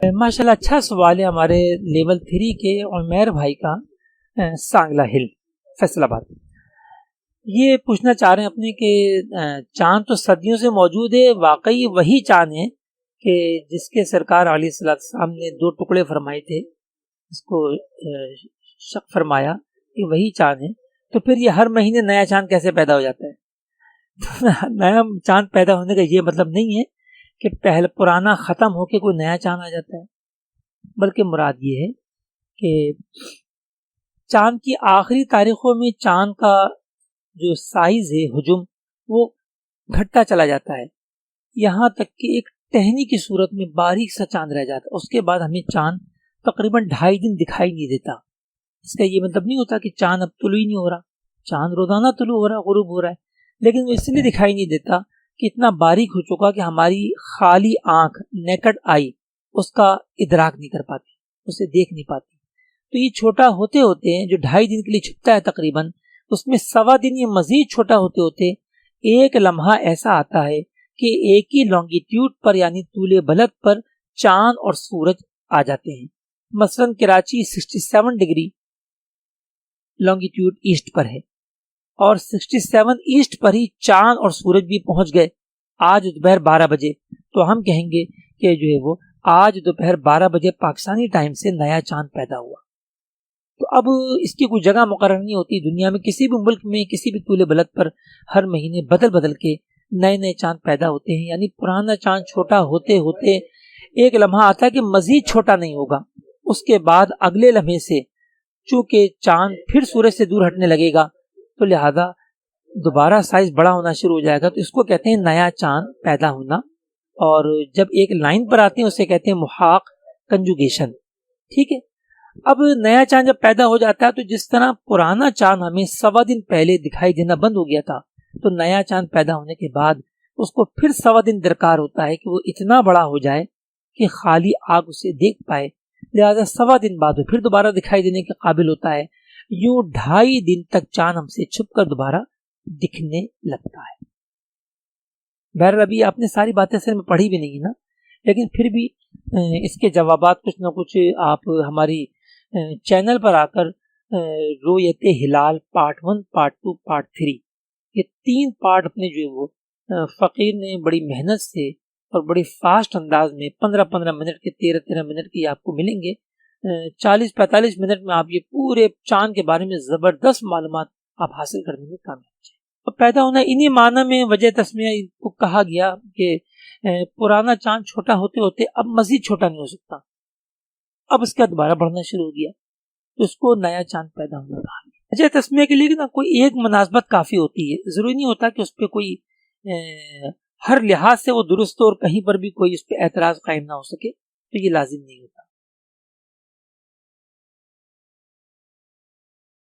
माशाल्लाह अच्छा सवाल है हमारे लेवल 3 के उमैर भाई का, सांगला हिल फैसलाबाद। ये पूछना चाह रहे हैं अपने कि चांद तो सदियों से मौजूद है, वाकई वही चांद है कि जिसके सरकार अलैहिस्सलाम ने दो टुकड़े फरमाए थे, इसको शक फरमाया कि वही चांद है, तो फिर ये हर महीने नया चांद कैसे पैदा हो जाता है? नया चांद पैदा होने का ये मतलब नहीं है कि पहले पुराना ख़त्म होके कोई नया चांद आ जाता है, बल्कि मुराद ये है कि चांद की आखिरी तारीखों में चांद का जो साइज है, हुजूम, वो घटता चला जाता है, यहाँ तक कि एक टहनी की सूरत में बारीक सा चांद रह जाता है। उसके बाद हमें चांद तकरीबन 2.5 दिन दिखाई नहीं देता। इसका ये मतलब नहीं होता कि चांद अब तुलू ही नहीं हो रहा, चांद रोजाना तुलू हो रहा, गुरूब हो रहा है, लेकिन वो इसलिए दिखाई नहीं देता कि इतना बारीक हो चुका कि हमारी खाली आंख, नेकड आई, उसका इदराक नहीं कर पाती, उसे देख नहीं पाती। तो ये छोटा होते होते जो 2.5 दिन के लिए छुपता है तकरीबन, उसमें 1.25 दिन ये मजीद छोटा होते होते एक लम्हा ऐसा आता है कि एक ही लॉन्गिट्यूड पर यानी तूले बलद पर चांद और सूरज आ जाते हैं। मसलन कराची 67 डिग्री लॉन्गिट्यूड ईस्ट पर है और 67 ईस्ट पर ही चांद और सूरज भी पहुंच गए आज दोपहर 12 बजे, तो हम कहेंगे कि जो है वो आज दोपहर 12 बजे पाकिस्तानी टाइम से नया चांद पैदा हुआ। तो अब इसकी कोई जगह मुकर्रर नहीं होती दुनिया में, किसी भी मुल्क में किसी भी तूले बलद पर हर महीने बदल बदल के नए नए चांद पैदा होते हैं। यानी पुराना चांद छोटा होते होते एक लम्हा आता है कि मजीद छोटा नहीं होगा, उसके बाद अगले लम्हे से चूंकि चांद फिर सूरज से दूर हटने लगेगा, तो लिहाजा दोबारा साइज बड़ा होना शुरू हो जाएगा, तो इसको कहते हैं नया चांद पैदा होना। और जब एक लाइन पर आते हैं उसे कहते हैं मुहाक कंजुगेशन। ठीक है, अब नया चांद जब पैदा हो जाता है तो जिस तरह पुराना चांद हमें 1.25 दिन पहले दिखाई देना बंद हो गया था, तो नया चांद पैदा होने के बाद उसको फिर 1.25 दिन दरकार होता है कि वो इतना बड़ा हो जाए कि खाली आग उसे देख पाए, लिहाजा 1.25 दिन बाद वो फिर दोबारा दिखाई देने के काबिल होता है। यूं 2.5 दिन तक चांद हमसे छुप कर दोबारा दिखने लगता है। बहरहाल अभी आपने सारी बातें सिर में पढ़ी भी नहीं ना, लेकिन फिर भी इसके जवाबात कुछ ना कुछ आप हमारी चैनल पर आकर रोयते हिलाल पार्ट 1, पार्ट 2, पार्ट 3, ये 3 पार्ट अपने जो है वो फ़कीर ने बड़ी मेहनत से और बड़ी फास्ट अंदाज में 15-15 मिनट के, 13-13 मिनट के आपको मिलेंगे। 40-45 मिनट में आप ये पूरे चांद के बारे में ज़बरदस्त मालूमात आप हासिल करने में कामयाब हैं। और पैदा होना इन्हीं माना में वजह तस्मिया को कहा गया कि पुराना चांद छोटा होते होते अब मजीद छोटा नहीं हो सकता, अब इसका दोबारा बढ़ना शुरू हो गया, तो इसको नया चांद पैदा होना कहा गया। अच्छा, तस्मिया के लिए ना कोई एक मुनासबत काफ़ी होती है, ज़रूरी नहीं होता कि उस पर कोई हर लिहाज से वो दुरुस्त हो और कहीं पर भी कोई उस पर एतराज़ कायम ना हो सके, तो ये लाजिम नहीं होता।